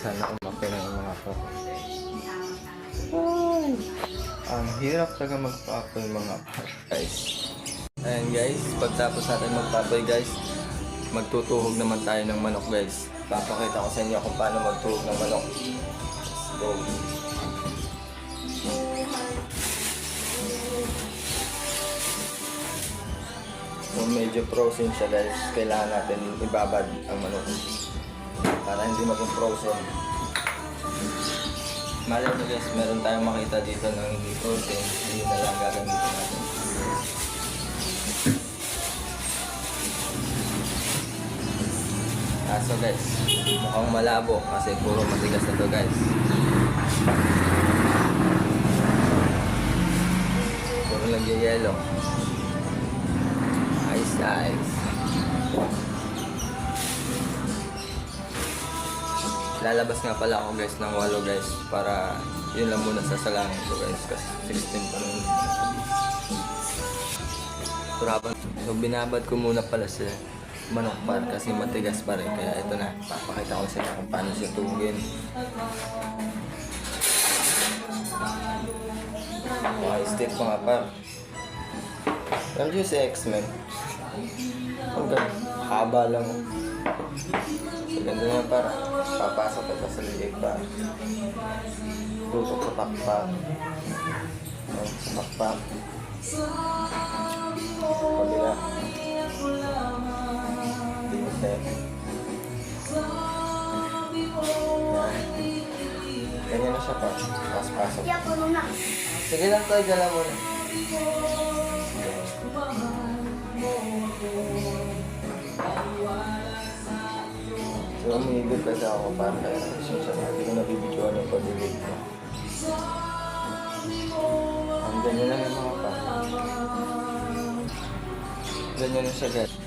sana umaki ng mga po. Ay, ang hirap talaga magpa-apoy mga par, guys. Ayan guys, pagtapos natin magpa-apoy guys, magtutuhog naman tayo ng manok guys. Papakita ko sa inyo kung paano magtuhog ng manok. Let's go. Kung medyo frozen siya guys, kailangan natin ibabad ang manok para hindi maging frozen. Malay nyo guys, meron tayong makita dito ng hindi frozen, hindi na lang gagamitin natin. So guys, mukhang malabo kasi puro matigas na to guys. Puro nagyayelo. Nice. Lalabas nga pala ako guys ng 8 guys para yun lang muna sasalangin ko guys kasi 16 pa rin. So binabad ko muna pala sa manok par kasi matigas pa rin, kaya ito na, papakita ko sa inyo kung paano siya tuhugin. Okay, stick ko nga par. Alam nyo si X-Men? Ang ganda, haba lang. So ganda naman para papasok ito sa liig pa. Tutok sa pakpak. Sa pakpak. Pagila. Dimusep. Ganyan na siya pa. Pasok. Sige lang tayo, dala mo na. So, umigod kasi ako para kaya hindi ko nabibidyoan yung pag-ibig ko. Ang ganyan lang yung mga pa. Ganyan na siya guys.